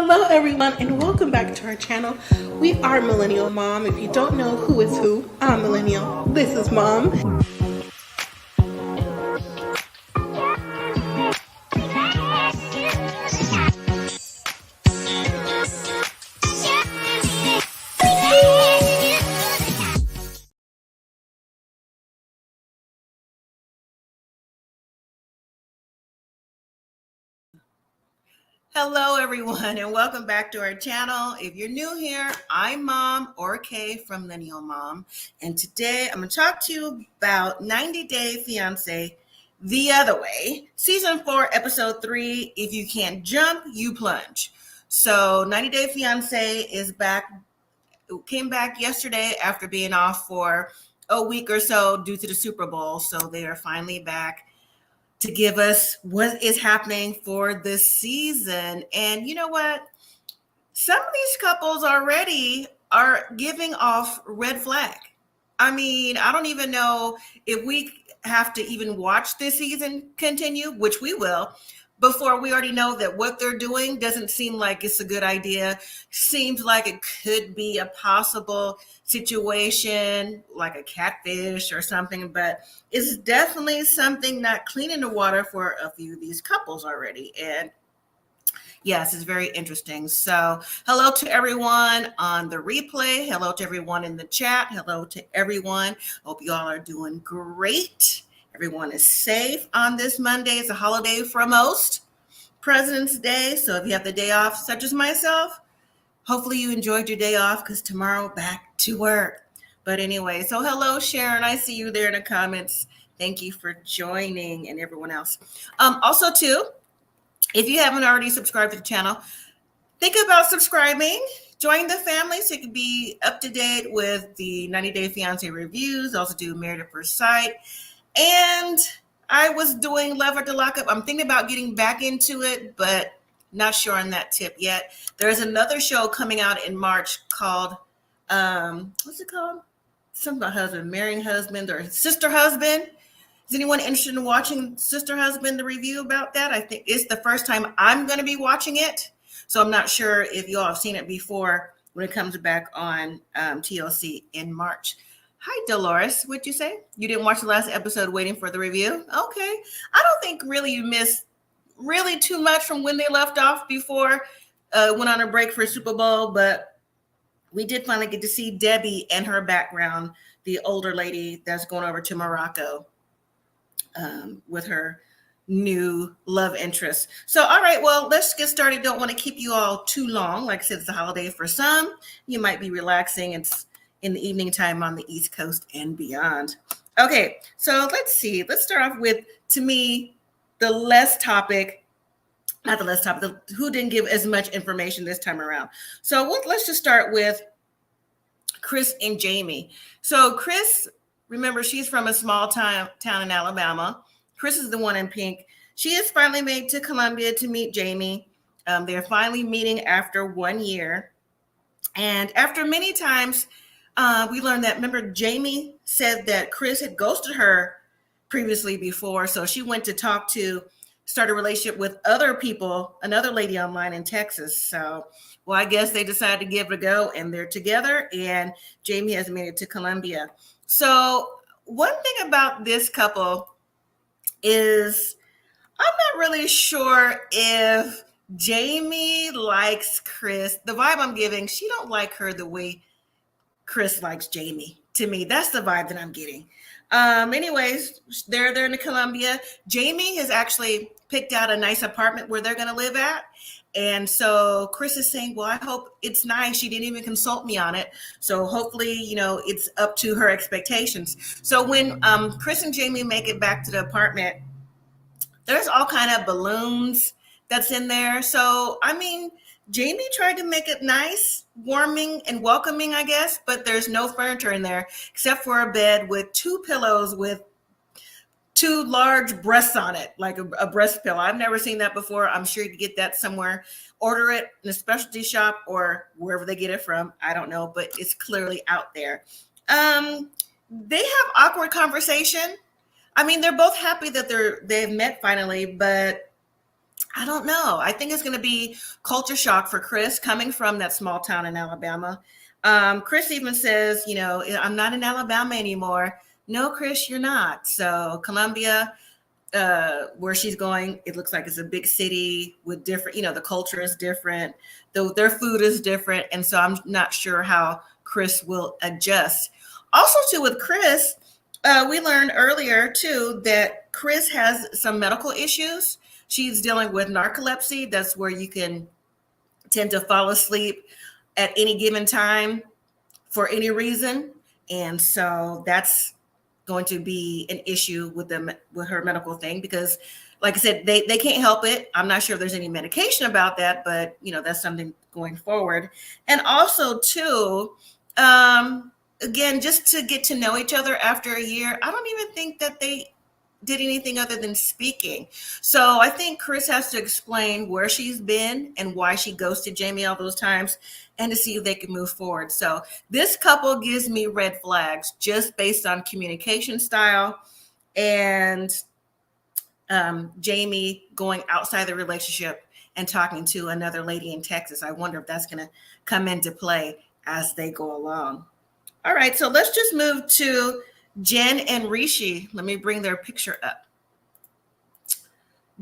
Hello everyone and welcome back to our channel. We are Millennial Mom. If you don't know who is who, I'm Millennial. This is Mom. Hello everyone and welcome back to our channel. If you're new here, I'm Mom or Kay from Millennial Mom, and today I'm going to talk to you about 90 Day Fiancé the other way, season 4, episode 3. If you can't jump, you plunge. So 90 Day Fiancé is back. It came back yesterday after being off for a week or so due to the Super Bowl. So they are finally back to give us what is happening for this season. And you know what? Some of these couples already are giving off red flag. I mean, I don't even know if we have to even watch this season continue, which we will, before we already know that what they're doing doesn't seem like it's a good idea. Seems like it could be a possible situation like a catfish or something, but it's definitely something not clean in the water for a few of these couples already. And yes, it's very interesting. So hello to everyone on the replay. Hello to everyone in the chat. Hello to everyone. Hope you all are doing great. Everyone is safe on this Monday. It's a holiday for most. President's Day. So if you have the day off, such as myself, hopefully you enjoyed your day off because tomorrow back to work. But anyway, so hello, Sharon. I see you there in the comments. Thank you for joining, and everyone else. Also, too, if you haven't already subscribed to the channel, think about subscribing. Join the family so you can be up to date with the 90 Day Fiancé reviews. Also do Married at First Sight. And I was doing Love After Lockup. I'm thinking about getting back into it, but not sure on that tip yet. There's another show coming out in March called, what's it called? Something about husband, marrying husband, or sister husband. Is anyone interested in watching Sister Husband, the review about that? I think it's the first time I'm going to be watching it. So I'm not sure if you all have seen it before when it comes back on TLC in March. Hi, Dolores. What'd you say? You didn't watch the last episode waiting for the review? Okay. I don't think really you missed really too much from when they left off before went on a break for Super Bowl, but we did finally get to see Debbie and her background, the older lady that's going over to Morocco with her new love interest. So, all right, well, let's get started. Don't want to keep you all too long. Like I said, it's a holiday for some. You might be relaxing. It's in the evening time on the East Coast and beyond. Okay, so let's see. Let's start off with, to me, the who didn't give as much information this time around. So let's just start with Kris and Jeymi. So Kris, remember, she's from a small town in Alabama. Kris is the one in pink. She is finally made to Colombia to meet Jeymi. They're finally meeting after 1 year. And after many times, we learned that, remember, Jeymi said that Kris had ghosted her previously before. So she went to start a relationship with other people, another lady online in Texas. So, well, I guess they decided to give it a go, and they're together, and Jeymi has made it to Colombia. So one thing about this couple is I'm not really sure if Jeymi likes Kris. The vibe I'm getting, she don't like her the way Kris likes Jeymi. To me, that's the vibe that I'm getting. Anyways, they're in Colombia. Jeymi has actually picked out a nice apartment where they're going to live at. And so Kris is saying, well, I hope it's nice. She didn't even consult me on it. So hopefully, it's up to her expectations. So when Kris and Jeymi make it back to the apartment, there's all kind of balloons that's in there. So, I mean, Jeymi tried to make it nice, warming and welcoming, I guess, but there's no furniture in there except for a bed with 2 pillows with 2 large breasts on it, like a breast pillow. I've never seen that before. I'm sure you can get that somewhere. Order it in a specialty shop or wherever they get it from. I don't know, but it's clearly out there. They have awkward conversation. I mean, they're both happy that they've met finally, but I don't know. I think it's going to be culture shock for Kris coming from that small town in Alabama. Kris even says, I'm not in Alabama anymore. No, Kris, you're not. So Colombia, where she's going, it looks like it's a big city with different, the culture is different, though their food is different. And so I'm not sure how Kris will adjust. Also, too, with Kris, we learned earlier, too, that Kris has some medical issues. She's dealing with narcolepsy. That's where you can tend to fall asleep at any given time for any reason. And so that's going to be an issue with her medical thing, because like I said, they can't help it. I'm not sure if there's any medication about that, but that's something going forward. And also too, again, just to get to know each other after a year, I don't even think that they did anything other than speaking. So I think Kris has to explain where she's been and why she ghosted Jeymi all those times, and to see if they can move forward. So this couple gives me red flags just based on communication style and Jeymi going outside the relationship and talking to another lady in Texas. I wonder if that's going to come into play as they go along. All right, so let's just move to Jen and Rishi. Let me bring their picture up.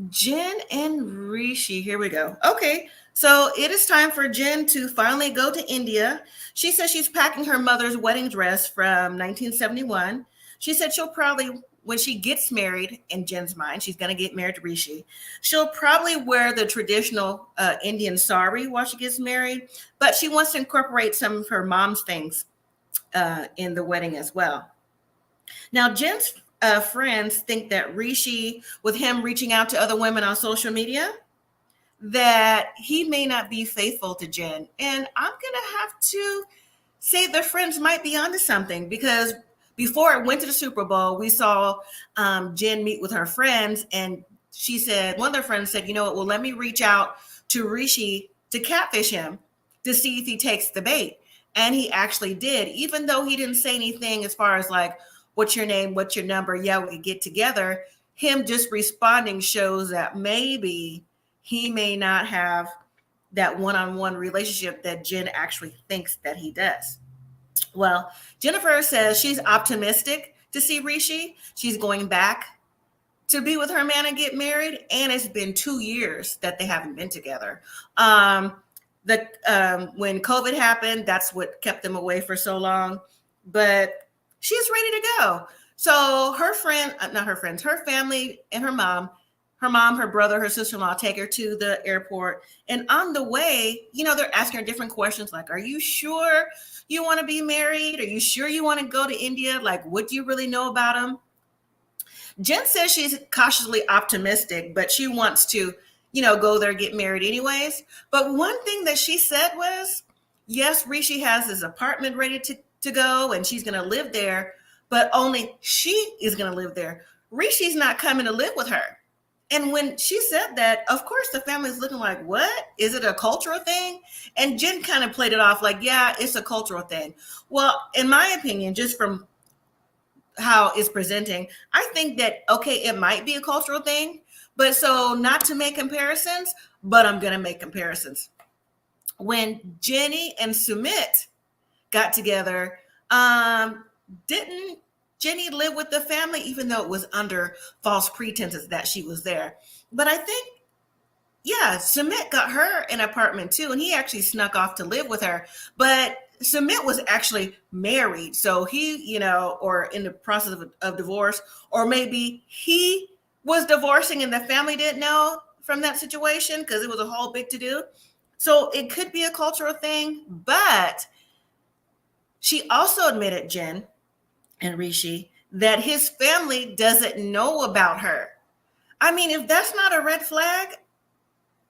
Jen and Rishi, here we go. Okay, so it is time for Jen to finally go to India. She says she's packing her mother's wedding dress from 1971. She said she'll probably, when she gets married, in Jen's mind, she's going to get married to Rishi, she'll probably wear the traditional Indian sari while she gets married, but she wants to incorporate some of her mom's things in the wedding as well. Now, Jen's friends think that Rishi, with him reaching out to other women on social media, that he may not be faithful to Jen. And I'm going to have to say their friends might be onto something, because before it went to the Super Bowl, we saw Jen meet with her friends, and she said, one of their friends said, well, let me reach out to Rishi to catfish him to see if he takes the bait. And he actually did, even though he didn't say anything as far as like, what's your name? What's your number? Yeah, we could get together. Him just responding shows that maybe he may not have that one-on-one relationship that Jen actually thinks that he does. Well, Jennifer says she's optimistic to see Rishi. She's going back to be with her man and get married. And it's been 2 years that they haven't been together. When COVID happened, that's what kept them away for so long. But she's ready to go. So her family and her mom, her brother, her sister-in-law take her to the airport. And on the way, they're asking her different questions like, are you sure you want to be married? Are you sure you want to go to India? Like, what do you really know about him? Jen says she's cautiously optimistic, but she wants to, go there, get married anyways. But one thing that she said was, yes, Rishi has his apartment ready to go, and she's going to live there, but only she is going to live there. Rishi's not coming to live with her. And when she said that, of course, the family's looking like, what? Is it a cultural thing? And Jen kind of played it off like, yeah, it's a cultural thing. Well, in my opinion, just from how it's presenting, I think that, okay, it might be a cultural thing, but so not to make comparisons, but I'm going to make comparisons. When Jenny and Sumit got together, didn't Jenny live with the family, even though it was under false pretenses that she was there? But I think, yeah, Sumit got her an apartment too, and he actually snuck off to live with her. But Sumit was actually married, so he, or in the process of divorce, or maybe he was divorcing and the family didn't know from that situation because it was a whole big to-do. So it could be a cultural thing, but she also admitted, Jen and Rishi, that his family doesn't know about her. I mean, if that's not a red flag,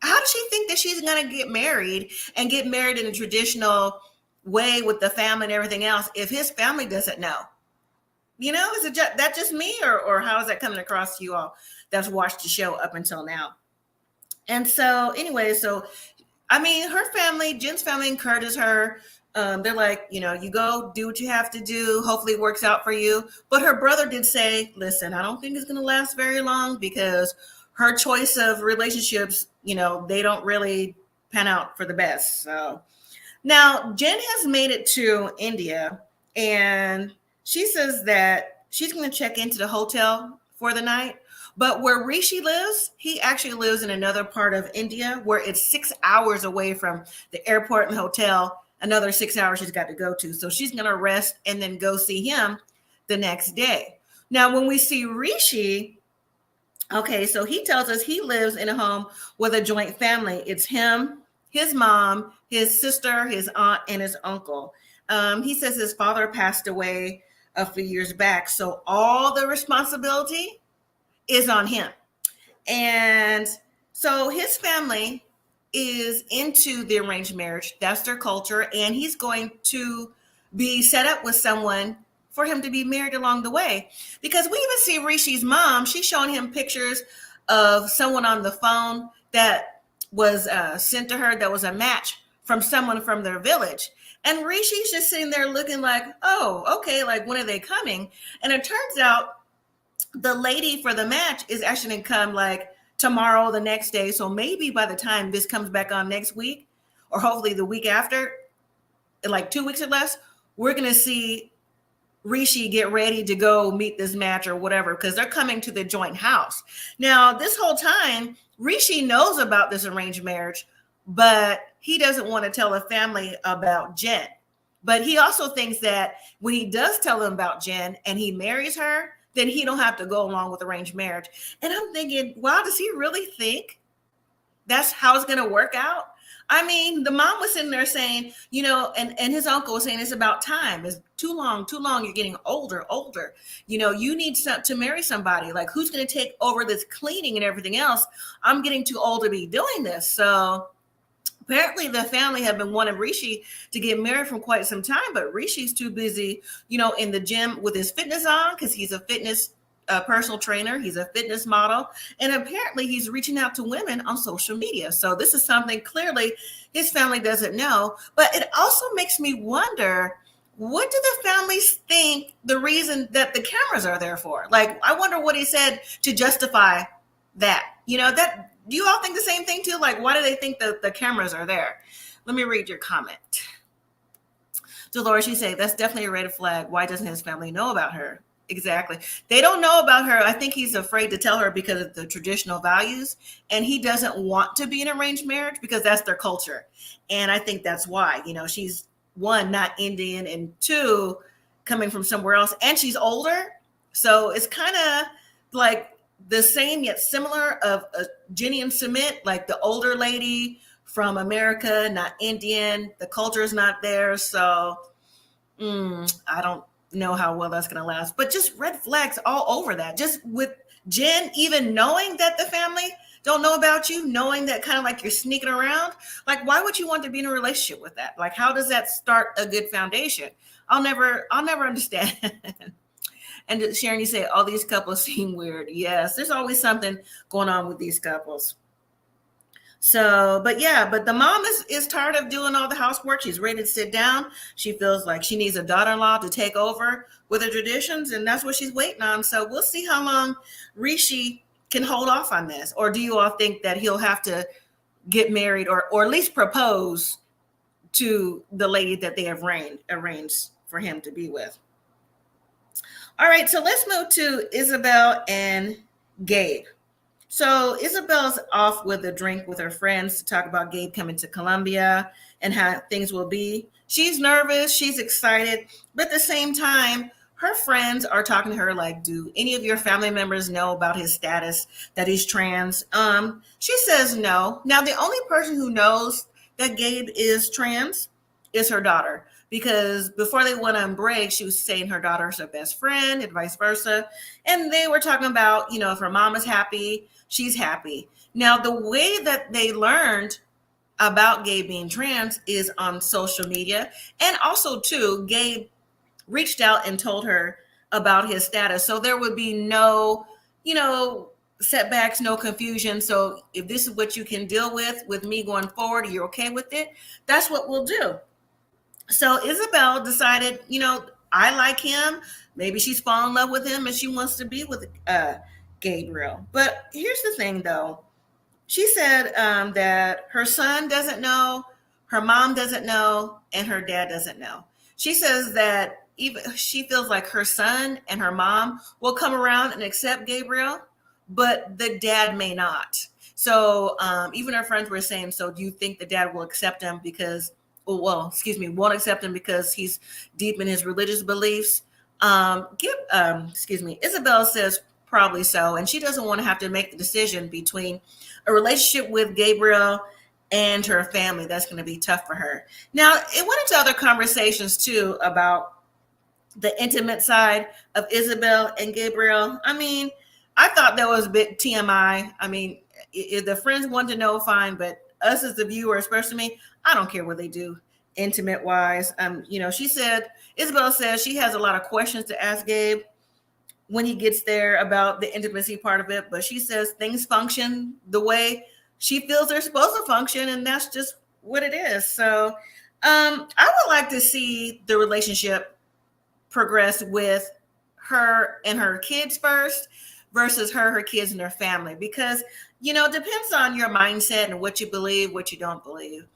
how does she think that she's going to get married in a traditional way with the family and everything else if his family doesn't know? Is it that just me, or how is that coming across to you all that's watched the show up until now? And so anyway, her family, Jen's family, encourages her. They're like, you go do what you have to do. Hopefully it works out for you. But her brother did say, listen, I don't think it's going to last very long because her choice of relationships, they don't really pan out for the best. So now Jen has made it to India, and she says that she's going to check into the hotel for the night. But where Rishi lives, he actually lives in another part of India where it's 6 hours away from the airport and hotel, another 6 hours she's got to go to. So she's going to rest and then go see him the next day. Now, when we see Rishi, okay, so he tells us he lives in a home with a joint family. It's him, his mom, his sister, his aunt, and his uncle. He says his father passed away a few years back. So all the responsibility is on him. And so his family is into the arranged marriage. That's their culture. And he's going to be set up with someone for him to be married along the way. Because we even see Rishi's mom, she's showing him pictures of someone on the phone that was sent to her that was a match from someone from their village. And Rishi's just sitting there looking like, oh, okay, like when are they coming? And it turns out the lady for the match is actually going to come like tomorrow, the next day. So maybe by the time this comes back on next week, or hopefully the week after, like 2 weeks or less, we're going to see Rishi get ready to go meet this match or whatever, because they're coming to the joint house. Now, this whole time, Rishi knows about this arranged marriage, but he doesn't want to tell the family about Jen. But he also thinks that when he does tell them about Jen and he marries her, then he don't have to go along with arranged marriage. And I'm thinking, wow, does he really think that's how it's going to work out? I mean, the mom was sitting there saying, and his uncle was saying it's about time. It's too long. You're getting older. You need to marry somebody. Like, who's going to take over this cleaning and everything else? I'm getting too old to be doing this. So apparently the family have been wanting Rishi to get married for quite some time, but Rishi's too busy, in the gym with his fitness on, because he's a fitness personal trainer. He's a fitness model. And apparently he's reaching out to women on social media. So this is something clearly his family doesn't know. But it also makes me wonder, what do the families think the reason that the cameras are there for? Like, I wonder what he said to justify that. Do you all think the same thing too? Like, why do they think that the cameras are there? Let me read your comment. Dolores, you say, that's definitely a red flag. Why doesn't his family know about her? Exactly. They don't know about her. I think he's afraid to tell her because of the traditional values. And he doesn't want to be in arranged marriage because that's their culture. And I think that's why, she's one, not Indian, and two, coming from somewhere else. And she's older. So it's kind of like the same yet similar of Jenny and Sumit, like the older lady from America, not Indian. The culture is not there. So I don't know how well that's going to last, but just red flags all over that. Just with Jen, even knowing that the family don't know about you, knowing that kind of like you're sneaking around, like, why would you want to be in a relationship with that? Like, how does that start a good foundation? I'll never understand. And Sharon, you say all these couples seem weird. Yes, there's always something going on with these couples. So, but the mom is tired of doing all the housework. She's ready to sit down. She feels like she needs a daughter-in-law to take over with her traditions, and that's what she's waiting on. So we'll see how long Rishi can hold off on this. Or do you all think that he'll have to get married or at least propose to the lady that they have arranged for him to be with? All right, so let's move to Isabel and Gabe. So Isabel's off with a drink with her friends to talk about Gabe coming to Colombia and how things will be. She's nervous, she's excited, but at the same time, her friends are talking to her like, do any of your family members know about his status, that he's trans? She says no. Now, the only person who knows that Gabe is trans is her daughter, because before they went on break, she was saying her daughter's her best friend and vice versa. And they were talking about, if her mom is happy, she's happy. Now, the way that they learned about Gabe being trans is on social media. And also, too, Gabe reached out and told her about his status. So there would be no, setbacks, no confusion. So if this is what you can deal with me going forward, you're okay with it, that's what we'll do. So Isabel decided, I like him. Maybe she's fallen in love with him and she wants to be with Gabriel. But here's the thing, though. She said that her son doesn't know, her mom doesn't know, and her dad doesn't know. She says that even she feels like her son and her mom will come around and accept Gabriel, but the dad may not. So even her friends were saying, so do you think the dad will accept him because, won't accept him because he's deep in his religious beliefs? Isabel says probably so, and she doesn't want to have to make the decision between a relationship with Gabriel and her family. That's going to be tough for her. Now, it went into other conversations too about the intimate side of Isabel and Gabriel. I mean, I thought that was a bit TMI. I mean, if the friends want to know, fine, but us as the viewer, especially me, I don't care what they do intimate wise. Isabel says she has a lot of questions to ask Gabe when he gets there about the intimacy part of it, but she says things function the way she feels they're supposed to function, and that's just what it is. So I would like to see the relationship progress with her and her kids first versus her kids and her family, because it depends on your mindset and what you believe, what you don't believe.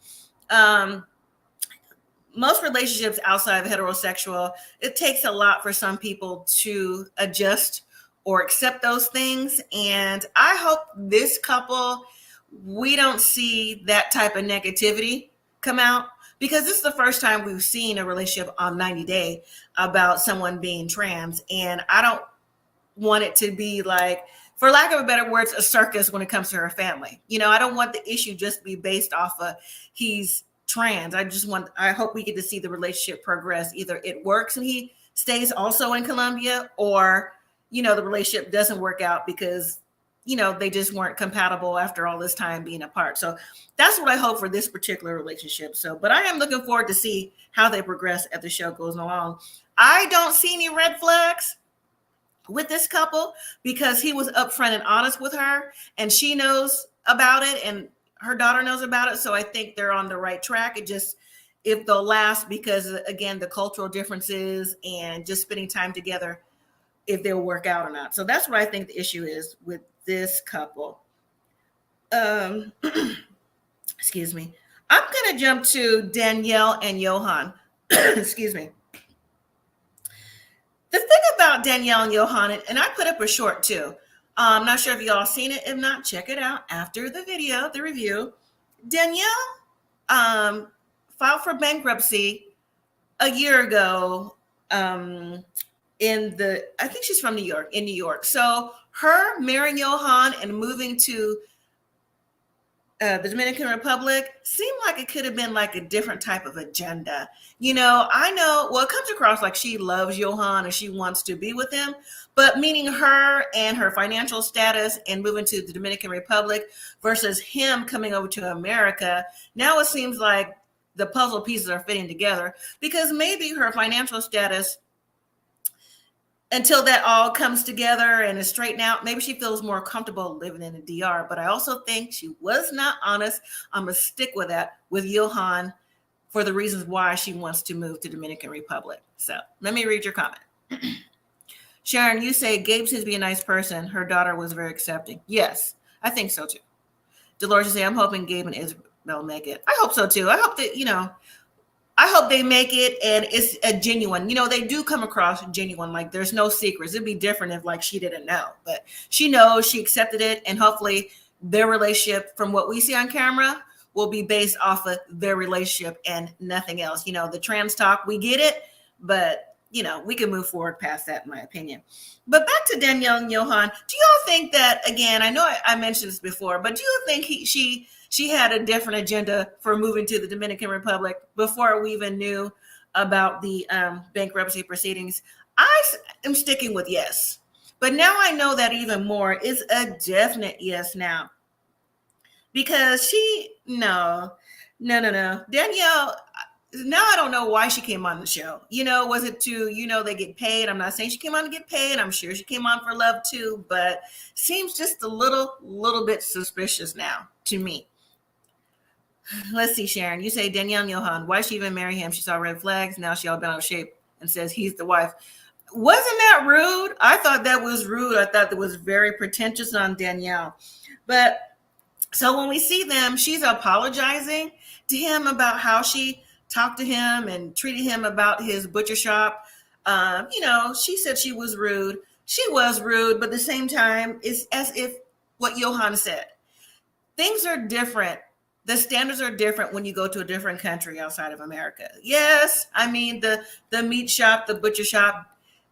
Most relationships outside of heterosexual, it takes a lot for some people to adjust or accept those things. And I hope this couple, we don't see that type of negativity come out, because this is the first time we've seen a relationship on 90 Day about someone being trans. And I don't want it to be like, for lack of a better words, a circus when it comes to her family. I don't want the issue just to be based off of he's trans. I hope we get to see the relationship progress. Either it works and he stays also in Colombia, or, the relationship doesn't work out because, they just weren't compatible after all this time being apart. So that's what I hope for this particular relationship. But I am looking forward to see how they progress as the show goes along. I don't see any red flags with this couple because he was upfront and honest with her, and she knows about it, and her daughter knows about it. So I think they're on the right track. It just, if they'll last, because again, the cultural differences and just spending time together, if they'll work out or not. So that's what I think the issue is with this couple. Excuse me. I'm going to jump to Danielle and Johan. Excuse me. The thing about Danielle and Johan, and I put up a short too. I'm not sure if y'all seen it. If not, check it out after the video, the review. Danielle filed for bankruptcy a year ago. I think she's from New York. So her marrying Johan and moving to the Dominican Republic seemed like it could have been like a different type of agenda. I know, well, it comes across like she loves Johan and she wants to be with him, but meaning her and her financial status and moving to the Dominican Republic versus him coming over to America, now it seems like the puzzle pieces are fitting together, because maybe her financial status, until that all comes together and is straightened out, maybe she feels more comfortable living in the DR. But I also think she was not honest. I'm going to stick with that with Johan for the reasons why she wants to move to Dominican Republic. So let me read your comment. Sharon, you say Gabe seems to be a nice person. Her daughter was very accepting. Yes, I think so too. Dolores, you say, I'm hoping Gabe and Isabel make it. I hope so too. I hope that, I hope they make it and it's a genuine, they do come across genuine. Like there's no secrets. It'd be different if like she didn't know, but she knows, she accepted it. And hopefully their relationship from what we see on camera will be based off of their relationship and nothing else. The trans talk, we get it, but we can move forward past that in my opinion. But back to Danielle and Johan. Do y'all think that, again, I know I mentioned this before, but do you think she had a different agenda for moving to the Dominican Republic before we even knew about the bankruptcy proceedings? I am sticking with yes. But now I know that even more is a definite yes now. Because no. Danielle, now I don't know why she came on the show. Was it to, they get paid? I'm not saying she came on to get paid. I'm sure she came on for love too, but seems just a little bit suspicious now to me. Let's see, Sharon. You say Danielle and Johan, why she even marry him? She saw red flags. Now she all bent out of shape and says he's the wife. Wasn't that rude? I thought that was rude. I thought that was very pretentious on Danielle. But so when we see them, she's apologizing to him about how she talked to him and treated him about his butcher shop. She said she was rude. She was rude, but at the same time, it's as if what Johan said. Things are different. The standards are different when you go to a different country outside of America. Yes, I mean, the meat shop, the butcher shop,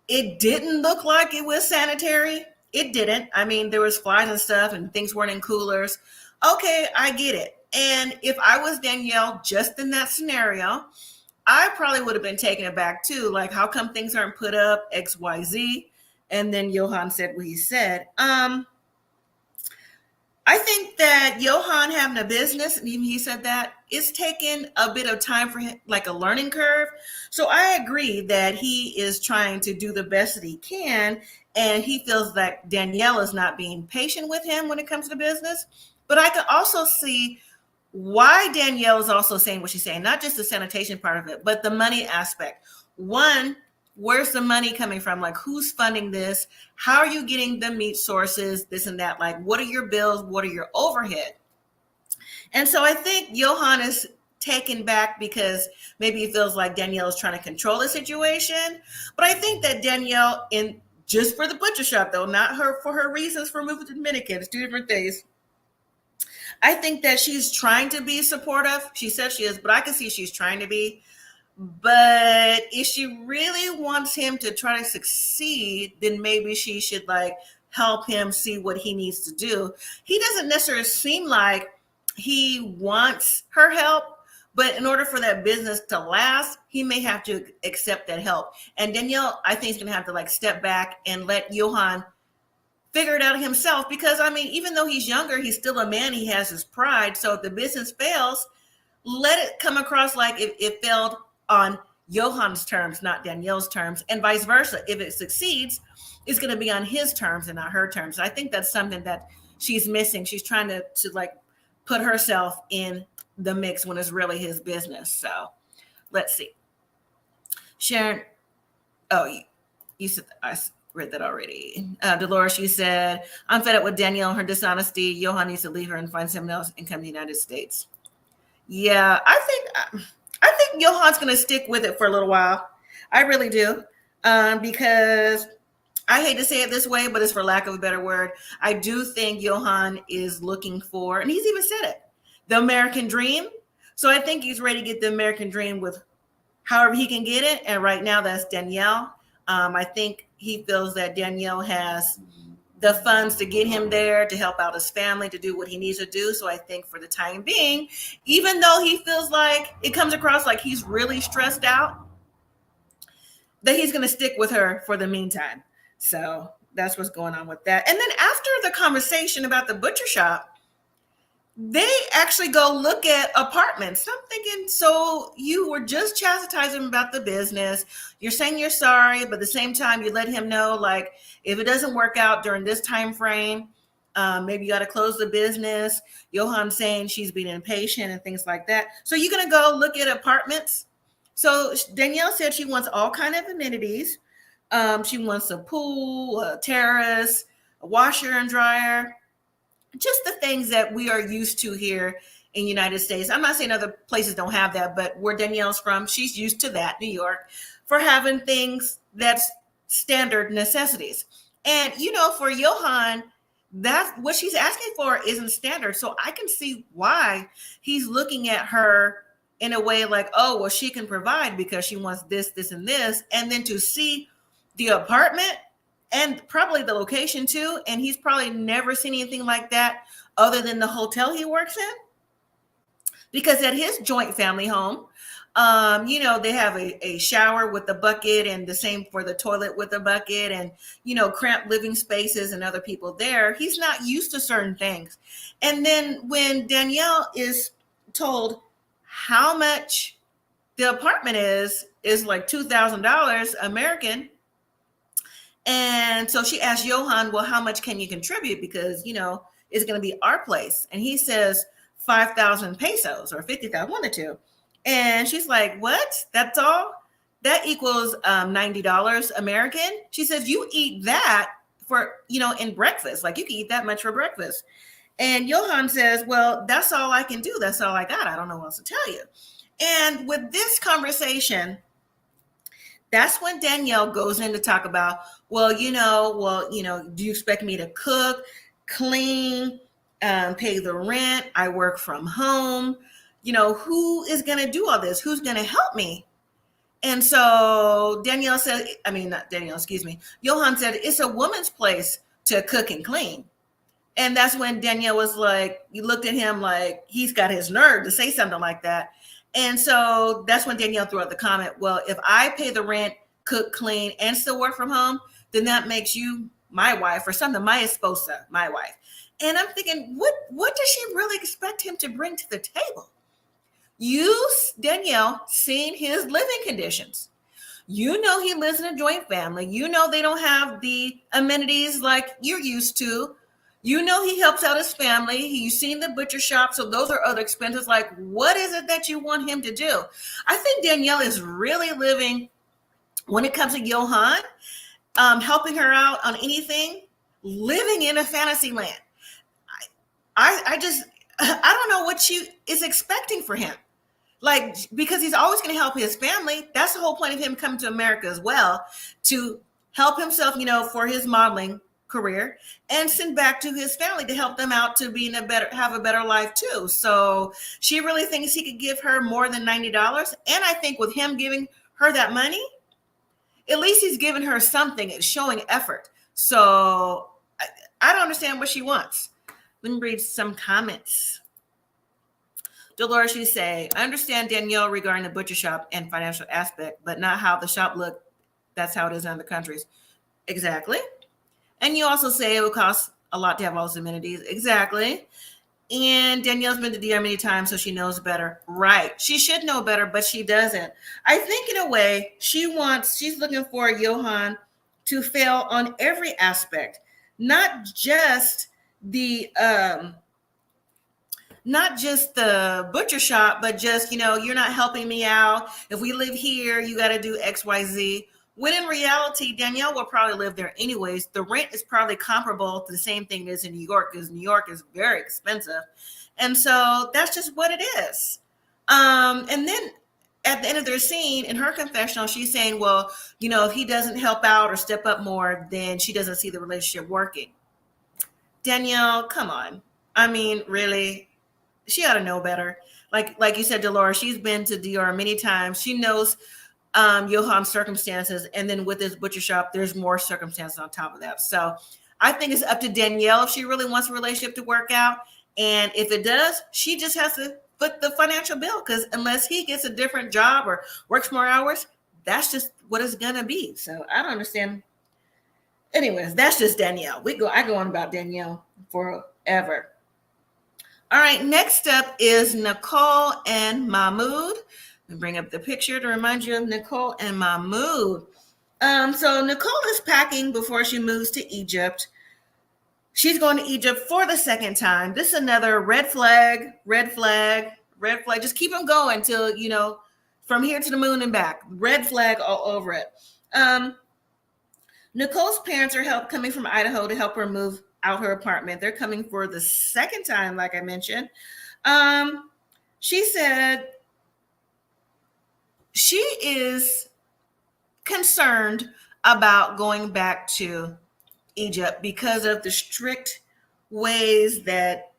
it didn't look like it was sanitary. It didn't. I mean, there was flies and stuff and things weren't in coolers. Okay, I get it. And if I was Danielle just in that scenario, I probably would have been taken aback too. Like, how come things aren't put up, XYZ? And then Johan said what he said. I think that Johan having a business, and even he said that, it's taken a bit of time for him, like a learning curve. So I agree that he is trying to do the best that he can. And he feels that Danielle is not being patient with him when it comes to business. But I can also see why Danielle is also saying what she's saying, not just the sanitation part of it, but the money aspect. One, where's the money coming from? Like, who's funding this? How are you getting the meat sources, this and that? Like, what are your bills? What are your overhead? And so I think Johan is taken back because maybe he feels like Danielle is trying to control the situation. But I think that Danielle, just for the butcher shop though, not her for her reasons for moving to Dominican, it's two different things. I think that she's trying to be supportive. She says she is, but I can see she's trying to be. But if she really wants him to try to succeed, then maybe she should like help him see what he needs to do. He doesn't necessarily seem like he wants her help, but in order for that business to last, he may have to accept that help. And Danielle, I think, is going to have to like step back and let Johan figure it out himself. Because I mean, even though he's younger, he's still a man. He has his pride. So if the business fails, let it come across like it failed on Johan's terms, not Danielle's terms, and vice versa. If it succeeds, it's going to be on his terms and not her terms. I think that's something that she's missing. She's trying to like put herself in the mix when it's really his business. So let's see. Sharon, you said I read that already. Dolores, you said, I'm fed up with Danielle and her dishonesty. Johan needs to leave her and find someone else and come to the United States. Yeah, I think Johan's going to stick with it for a little while. I really do. Because I hate to say it this way, but it's for lack of a better word. I do think Johan is looking for, and he's even said it, the American dream. So I think he's ready to get the American dream with however he can get it. And right now that's Danielle. I think he feels that Danielle has the funds to get him there, to help out his family, to do what he needs to do. So I think for the time being, even though he feels like it comes across like he's really stressed out, that he's going to stick with her for the meantime. So that's what's going on with that. And then after the conversation about the butcher shop, they actually go look at apartments. I'm thinking, so you were just chastising him about the business. You're saying you're sorry, but at the same time, you let him know, like, if it doesn't work out during this time frame, maybe you got to close the business. Johan saying she's being impatient and things like that. So you're going to go look at apartments. So Danielle said she wants all kind of amenities. She wants a pool, a terrace, a washer and dryer. Just the things that we are used to here in the United States. I'm not saying other places don't have that, but where Danielle's from, she's used to that, New York, for having things that's standard necessities. And, for Johan, that's what she's asking for isn't standard. So I can see why he's looking at her in a way like, oh, well, she can provide because she wants this, this, and this. And then to see the apartment, and probably the location too. And he's probably never seen anything like that other than the hotel he works in. Because at his joint family home, they have a shower with a bucket and the same for the toilet with a bucket and, cramped living spaces and other people there. He's not used to certain things. And then when Danielle is told how much the apartment is like $2,000 American. And so she asked Johan, well, how much can you contribute? Because, it's going to be our place. And he says 5,000 pesos or 50,000, one or two. And she's like, what? That's all? that equals $90 American. She says, you eat that for, in breakfast. Like you can eat that much for breakfast. And Johan says, well, that's all I can do. That's all I got. I don't know what else to tell you. And with this conversation, that's when Danielle goes in to talk about, do you expect me to cook, clean, pay the rent? I work from home. Who is going to do all this? Who's going to help me? And so Johan said, it's a woman's place to cook and clean. And that's when Danielle was like, you looked at him like he's got his nerve to say something like that. And so that's when Danielle threw out the comment, well, if I pay the rent, cook, clean, and still work from home, then that makes you my wife or something, my esposa, my wife. And I'm thinking, what does she really expect him to bring to the table? You, Danielle, seen his living conditions. He lives in a joint family. They don't have the amenities like you're used to. He helps out his family. You've seen the butcher shop. So those are other expenses. Like, what is it that you want him to do? I think Danielle is really living, when it comes to Johan, helping her out on anything, living in a fantasy land. I don't know what she is expecting for him. Like, because he's always going to help his family. That's the whole point of him coming to America as well, to help himself, for his modeling career, and send back to his family to help them out to be have a better life too. So she really thinks he could give her more than $90. And I think with him giving her that money, at least he's giving her something. It's showing effort. So I don't understand what she wants. Let me read some comments. Dolores, you say, I understand Danielle regarding the butcher shop and financial aspect, but not how the shop looked. That's how it is in other countries. Exactly. And you also say it would cost a lot to have all those amenities. Exactly. And Danielle's been to DR many times, so she knows better. Right. She should know better, but she doesn't. I think in a way she's looking for Johan to fail on every aspect, not just the butcher shop, but just, you're not helping me out. If we live here, you got to do X, Y, Z. When in reality, Danielle will probably live there anyways. The rent is probably comparable to the same thing as in New York, because New York is very expensive. And so that's just what it is. And then at the end of their scene, in her confessional, she's saying, well, if he doesn't help out or step up more, then she doesn't see the relationship working. Danielle, come on. I mean, really? She ought to know better. Like you said, Dolores, she's been to DR many times. She knows Johan's circumstances, and then with this butcher shop, there's more circumstances on top of that. So I think it's up to Danielle if she really wants a relationship to work out, and if it does, she just has to foot the financial bill, because unless he gets a different job or works more hours, that's just what it's gonna be. So I don't understand. Anyways, that's just Danielle. I go on about Danielle forever. All right, next up is Nicole and Mahmoud. Bring up the picture to remind you of Nicole and Mahmoud. So Nicole is packing before she moves to Egypt. She's going to Egypt for the second time. This is another red flag. Just keep them going till, from here to the moon and back. Red flag all over it. Nicole's parents are coming from Idaho to help her move out her apartment. They're coming for the second time, like I mentioned. She said she is concerned about going back to Egypt because of the strict ways that,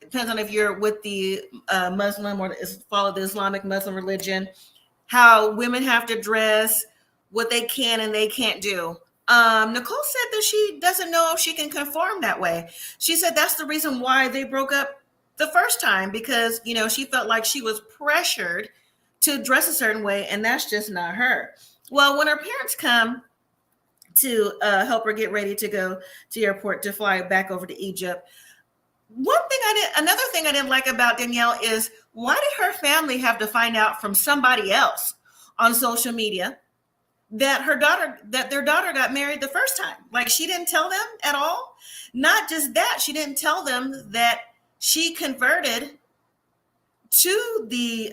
depends on if you're with the Muslim or follow the Islamic Muslim religion, how women have to dress, what they can and they can't do. Nicole said that she doesn't know if she can conform that way. She said that's the reason why they broke up the first time, because, she felt like she was pressured to dress a certain way, and that's just not her. Well, when her parents come to help her get ready to go to the airport to fly back over to Egypt, another thing I didn't like about Danielle is, why did her family have to find out from somebody else on social media that their daughter got married the first time? Like, she didn't tell them at all. Not just that, she didn't tell them that she converted to the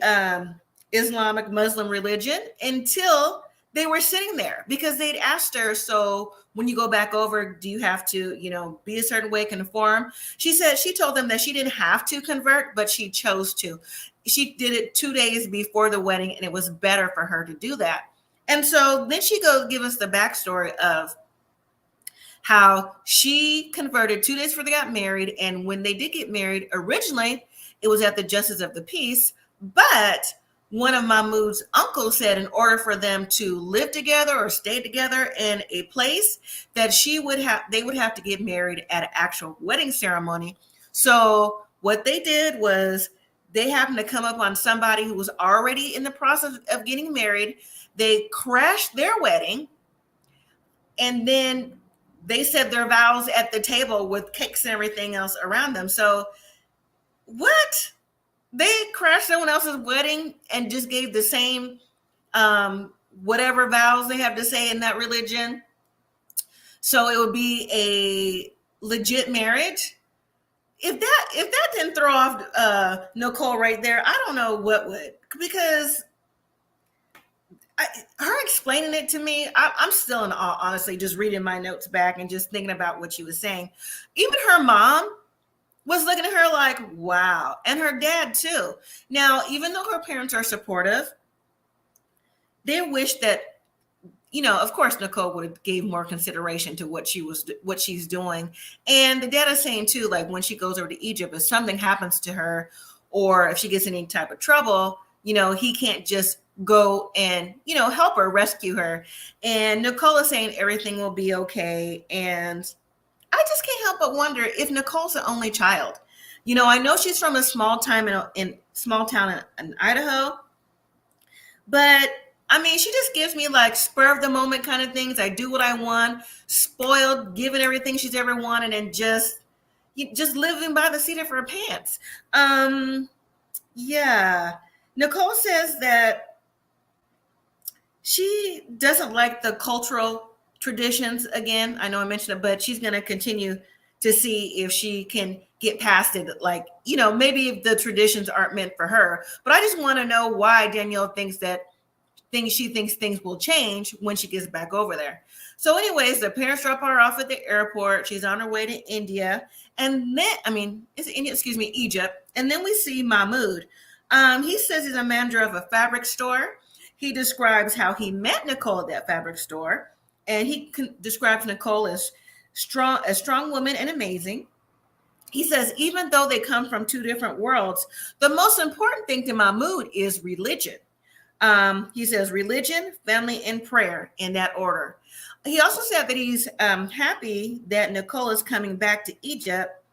Islamic Muslim religion until they were sitting there, because they'd asked her, so when you go back over, do you have to, be a certain way, conform? She said she told them that she didn't have to convert, but she chose to. She did it 2 days before the wedding, and it was better for her to do that. And so then she goes give us the backstory of how she converted 2 days before they got married. And when they did get married, originally it was at the Justice of the Peace, but one of Mahmoud's uncles said in order for them to live together or stay together in a place, that they would have to get married at an actual wedding ceremony. So what they did was they happened to come up on somebody who was already in the process of getting married. They crashed their wedding, and then they said their vows at the table with cakes and everything else around them. So what? They crashed someone else's wedding and just gave the same whatever vows they have to say in that religion. So it would be a legit marriage. If that didn't throw off Nicole right there, I don't know what would, because her explaining it to me, I'm still in awe, honestly, just reading my notes back and just thinking about what she was saying. Even her mom was looking at her like, wow. And her dad too. Now, even though her parents are supportive, they wish that, of course, Nicole would have gave more consideration to what she's doing. And the dad is saying too, like when she goes over to Egypt, if something happens to her or if she gets in any type of trouble, he can't just go and, help her, rescue her. And Nicole is saying everything will be okay. And I just can't help but wonder if Nicole's the only child. I know she's from a small town in Idaho, but I mean, she just gives me like spur of the moment kind of things. I do what I want, spoiled, given everything she's ever wanted, and just living by the seat of her pants. Yeah. Nicole says that she doesn't like the cultural traditions. Again, I know I mentioned it, but she's going to continue to see if she can get past it. Like, maybe if the traditions aren't meant for her, but I just want to know why Danielle thinks things will change when she gets back over there. So anyways, the parents drop her off at the airport. She's on her way to India. And then, Egypt. And then we see Mahmoud. He says he's a manager of a fabric store. He describes how he met Nicole at that fabric store. And he describes Nicole as a strong woman and amazing. He says, even though they come from two different worlds, the most important thing to Mahmoud is religion. He says religion, family, and prayer in that order. He also said that he's happy that Nicole is coming back to Egypt,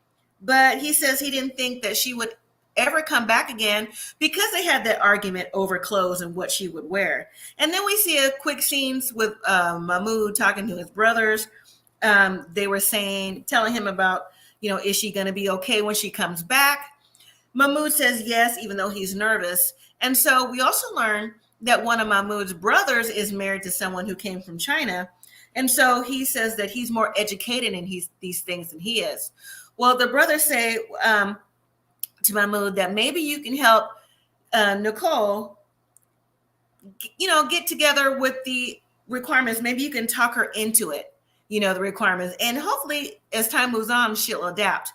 but he says he didn't think that she would ever come back again because they had that argument over clothes and what she would wear. And then we see a quick scenes with Mahmoud talking to his brothers. They were telling him about, is she going to be okay when she comes back? Mahmoud says yes, even though he's nervous. And so we also learn that one of Mahmoud's brothers is married to someone who came from China. And so he says that he's more educated in these things than he is. Well, the brothers say to Mahmoud that maybe you can help Nicole, get together with the requirements. Maybe you can talk her into it, the requirements. And hopefully as time moves on, she'll adapt.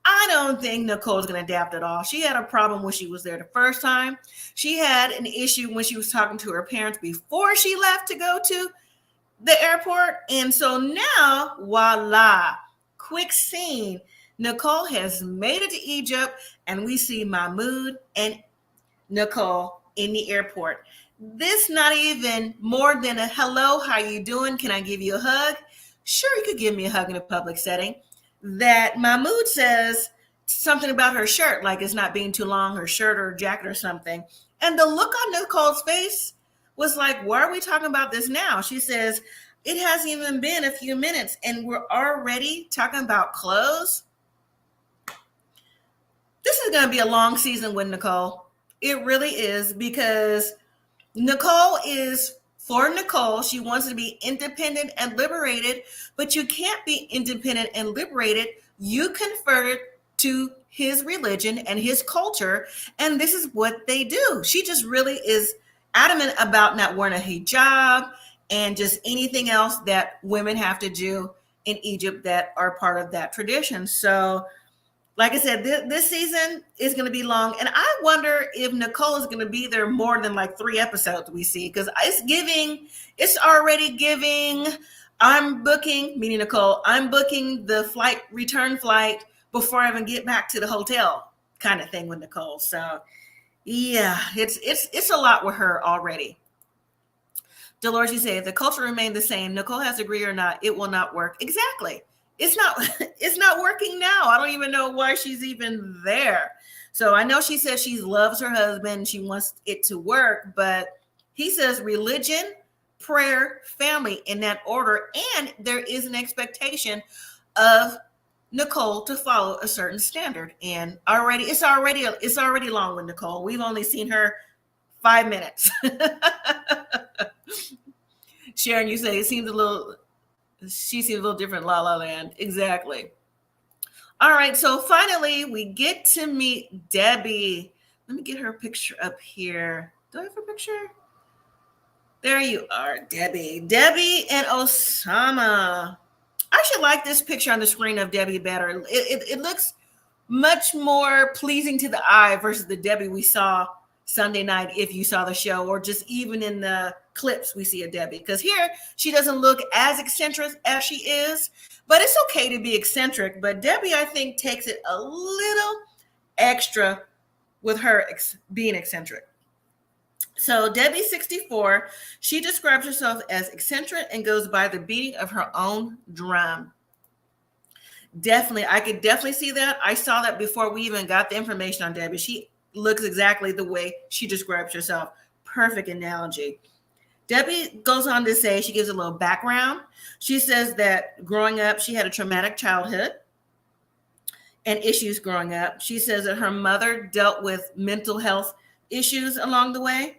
I don't think Nicole's going to adapt at all. She had a problem when she was there the first time. She had an issue when she was talking to her parents before she left to go to the airport. And so now, voila, quick scene. Nicole has made it to Egypt, and we see Mahmoud and Nicole in the airport. This not even more than a hello, how you doing? Can I give you a hug? Sure, you could give me a hug in a public setting. That Mahmoud says something about her shirt, like it's not being too long, her shirt or jacket or something. And the look on Nicole's face was like, why are we talking about this now? She says, it hasn't even been a few minutes and we're already talking about clothes. This is going to be a long season with Nicole. It really is, because Nicole is for Nicole. She wants to be independent and liberated, but you can't be independent and liberated. You converted to his religion and his culture. And this is what they do. She just really is adamant about not wearing a hijab and just anything else that women have to do in Egypt that are part of that tradition. So, like I said, this season is going to be long. And I wonder if Nicole is going to be there more than like 3 episodes we see, because it's already giving. I'm booking, meaning Nicole, I'm booking the return flight before I even get back to the hotel kind of thing with Nicole. So yeah, it's a lot with her already. Dolores, you say, if the culture remained the same, Nicole has to agree or not, it will not work. Exactly. It's not working now. I don't even know why she's even there. So I know she says she loves her husband. She wants it to work, but he says religion, prayer, family in that order. And there is an expectation of Nicole to follow a certain standard. And it's already long with Nicole. We've only seen her 5 minutes. Sharon, you say she seems a little different, La La Land. Exactly. All right, so finally we get to meet Debbie. Let me get her picture up here. Do I have her picture? There you are, Debbie. Debbie and Osama. I should like this picture on the screen of Debbie better. It looks much more pleasing to the eye versus the Debbie we saw Sunday night, if you saw the show, or just even in the clips we see of Debbie. Because here, she doesn't look as eccentric as she is, but it's okay to be eccentric. But Debbie, I think, takes it a little extra with her being eccentric. So Debbie, 64, she describes herself as eccentric and goes by the beating of her own drum. Definitely, I could definitely see that. I saw that before we even got the information on Debbie. She looks exactly the way she describes herself. Perfect analogy. Debbie goes on to say, she gives a little background. She says that growing up, she had a traumatic childhood and issues growing up. She says that her mother dealt with mental health issues along the way.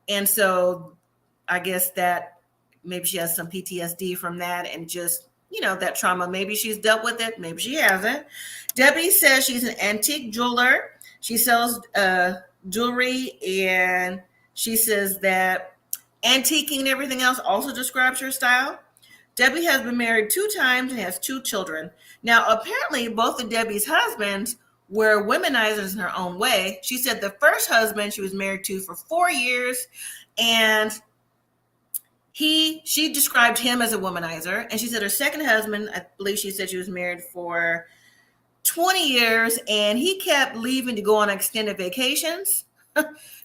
And so I guess that maybe she has some PTSD from that and just, that trauma. Maybe she's dealt with it. Maybe she hasn't. Debbie says she's an antique jeweler. She sells jewelry, and she says that antiquing and everything else also describes her style. Debbie has been married 2 times and has 2 children. Now, apparently, both of Debbie's husbands were womenizers in her own way. She said the first husband she was married to for 4 years, and she described him as a womanizer. And she said her second husband, I believe she said she was married for 20 years, and he kept leaving to go on extended vacations.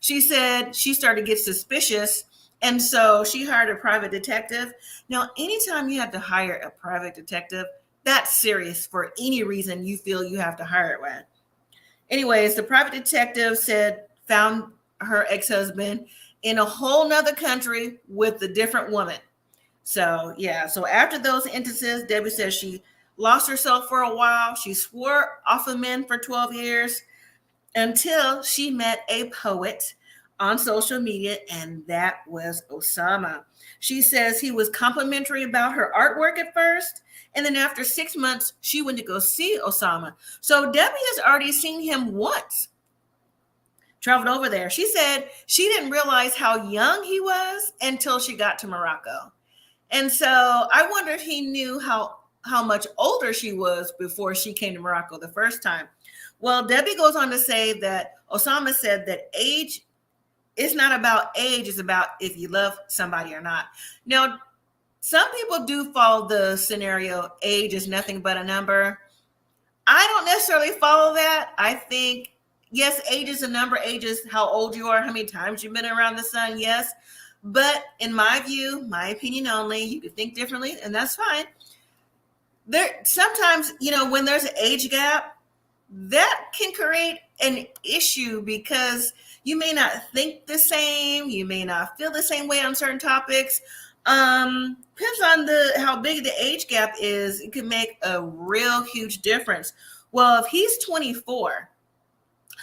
She said she started to get suspicious, and so she hired a private detective. Now, anytime you have to hire a private detective, that's serious for any reason you feel you have to hire one. Anyways, the private detective found her ex-husband in a whole nother country with a different woman. So yeah, so after those instances, Debbie says she lost herself for a while. She swore off of men for 12 years until she met a poet on social media, and that was Osama. She says he was complimentary about her artwork at first, and then after 6 months, she went to go see Osama. So Debbie has already seen him once, traveled over there. She said she didn't realize how young he was until she got to Morocco. And so I wonder if he knew how much older she was before she came to Morocco the first time. Well, Debbie goes on to say that Osama said that age, it's not about age, it's about if you love somebody or not. Now, some people do follow the scenario, age is nothing but a number. I don't necessarily follow that. I think, yes, age is a number. Age is how old you are, how many times you've been around the sun, yes. But in my view, my opinion only, you can think differently, and that's fine. Sometimes, when there's an age gap, that can create an issue because you may not think the same, you may not feel the same way on certain topics. Depends on how big the age gap is. It can make a real huge difference. Well, if he's 24,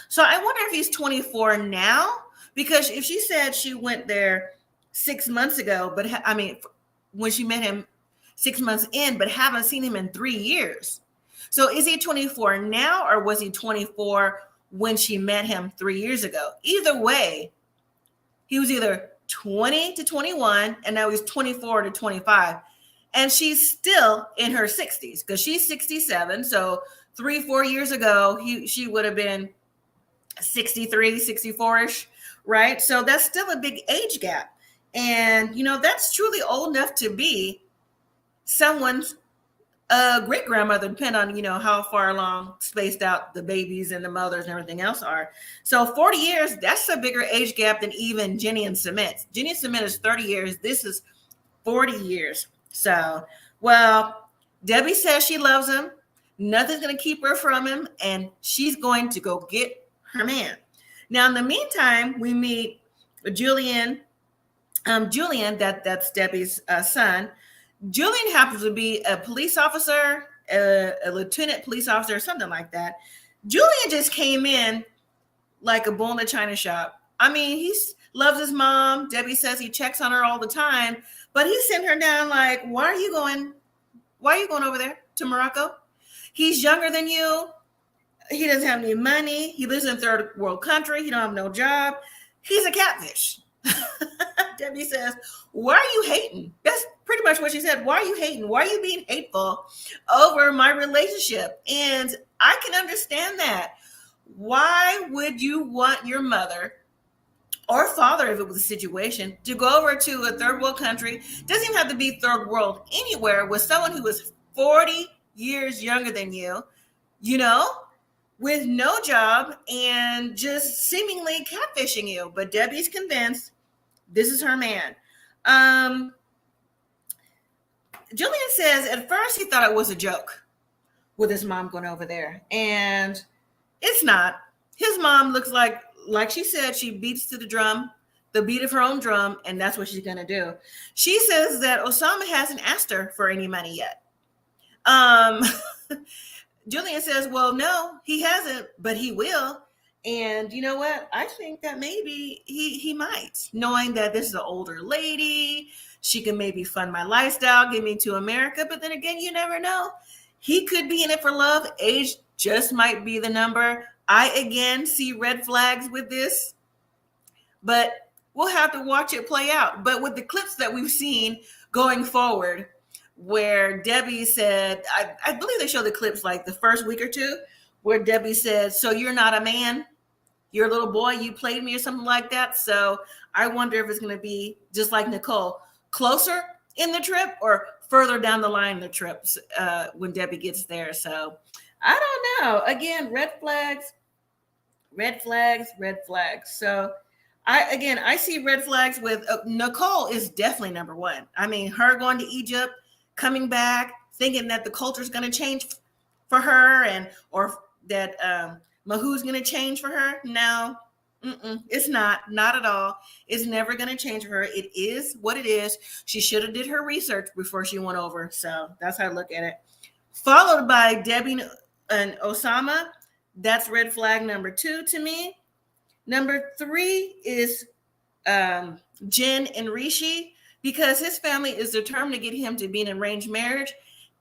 so I wonder if he's 24 now, because if she said she went there 6 months ago, but when she met him 6 months in, but haven't seen him in 3 years. So is he 24 now, or was he 24 when she met him 3 years ago? Either way, he was either 20 to 21, and now he's 24 to 25. And she's still in her 60s because she's 67. So 3-4 years ago, she would have been 63, 64-ish, right? So that's still a big age gap. And, that's truly old enough to be someone's great grandmother, depending on, how far along spaced out the babies and the mothers and everything else are. So 40 years, that's a bigger age gap than even Jenny and Cement. Jenny and Cement is 30 years. This is 40 years. So, well, Debbie says she loves him. Nothing's going to keep her from him. And she's going to go get her man. Now, in the meantime, we meet Julian, that's Debbie's son. Julian happens to be a police officer, a lieutenant police officer, or something like that. Julian just came in like a bull in a china shop. I mean, he loves his mom. Debbie says he checks on her all the time, but he sent her down like, why are you going over there to Morocco? He's younger than you. He doesn't have any money. He lives in a third world country. He don't have no job. He's a catfish. Debbie says, why are you hating? That's pretty much what she said. Why are you hating? Why are you being hateful over my relationship? And I can understand that. Why would you want your mother or father, if it was a situation, to go over to a third world country? Doesn't even have to be third world, anywhere, with someone who is 40 years younger than you, with no job and just seemingly catfishing you. But Debbie's convinced this is her man. Julian says at first he thought it was a joke with his mom going over there. And it's not. His mom looks like she said, she beats to the beat of her own drum, and that's what she's going to do. She says that Osama hasn't asked her for any money yet. Julian says, well, no, he hasn't, but he will. And you know what? I think that maybe he might, knowing that this is an older lady. She can maybe fund my lifestyle, get me to America. But then again, you never know. He could be in it for love. Age just might be the number. I, again, see red flags with this. But we'll have to watch it play out. But with the clips that we've seen going forward, where Debbie said, I believe they show the clips like the first week or two, where Debbie said, so you're not a man, you're a little boy, you played me or something like that. So I wonder if it's going to be just like Nicole, closer in the trip or further down the line in the trips when Debbie gets there. So I don't know. Again, red flags. So I see red flags with Nicole is definitely number one. I mean, her going to Egypt, coming back, thinking that the culture is going to change for her or that Mahmoud's going to change for her. No, it's not at all. It's never going to change for her. It is what it is. She should have did her research before she went over. So that's how I look at it. Followed by Debbie and Osama. That's red flag number 2 to me. Number 3 is Jen and Rishi, because his family is determined to get him to be an arranged marriage.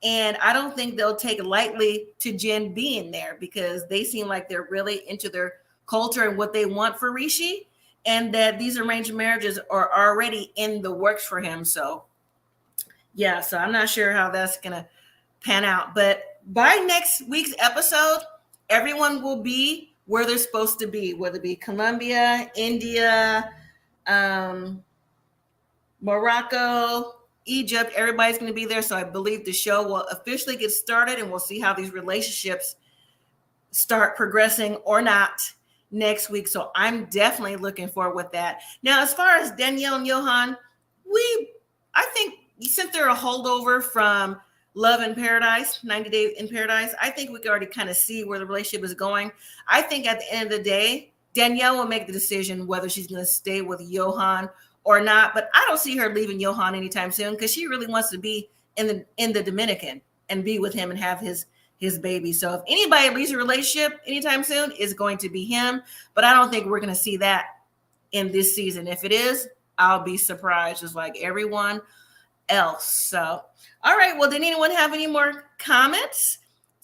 And I don't think they'll take lightly to Jen being there, because they seem like they're really into their culture and what they want for Rishi, and that these arranged marriages are already in the works for him. So yeah, so I'm not sure how that's going to pan out. But by next week's episode, everyone will be where they're supposed to be, whether it be Colombia, India, Morocco, Egypt. Everybody's going to be there. So I believe the show will officially get started, and we'll see how these relationships start progressing or not next week. So I'm definitely looking forward with that. Now, as far as Danielle and Johan, I think since they're a holdover from Love in Paradise, 90 Days in Paradise, I think we can already kind of see where the relationship is going. I think at the end of the day, Danielle will make the decision whether she's going to stay with Johan or not. But I don't see her leaving Johan anytime soon, because she really wants to be in the Dominican and be with him and have his baby. So if anybody leaves a relationship anytime soon, it's going to be him. But I don't think we're going to see that in this season. If it is, I'll be surprised, just like everyone else. So, all right. Well, did anyone have any more comments?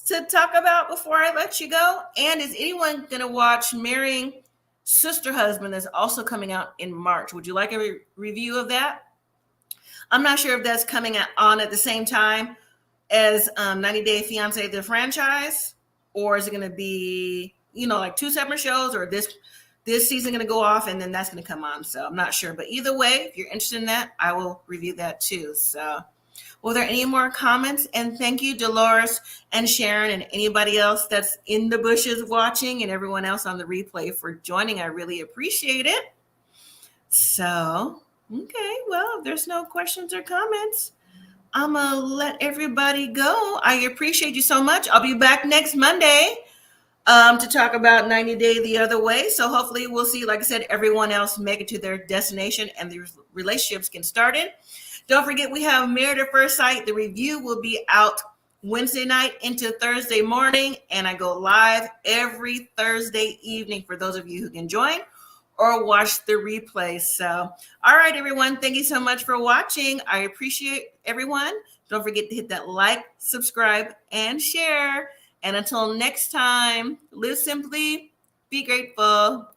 to talk about before I let you go? And is anyone going to watch Marrying Sister Husband that's also coming out in March? Would you like a review of that? I'm not sure if that's coming on at the same time as 90 Day Fiancé, the franchise, or is it going to be, like two separate shows, or this season going to go off and then that's going to come on? So I'm not sure. But either way, if you're interested in that, I will review that too. So were there any more comments? And thank you, Dolores and Sharon and anybody else that's in the bushes watching and everyone else on the replay for joining. I really appreciate it. So, okay, well, if there's no questions or comments, I'm going to let everybody go. I appreciate you so much. I'll be back next Monday to talk about 90 Day the Other Way. So hopefully we'll see, like I said, everyone else make it to their destination and the relationships get started. Don't forget, we have Married at First Sight. The review will be out Wednesday night into Thursday morning, and I go live every Thursday evening for those of you who can join or watch the replay. So, all right, everyone, thank you so much for watching. I appreciate everyone. Don't forget to hit that like, subscribe, and share. And until next time, live simply, be grateful.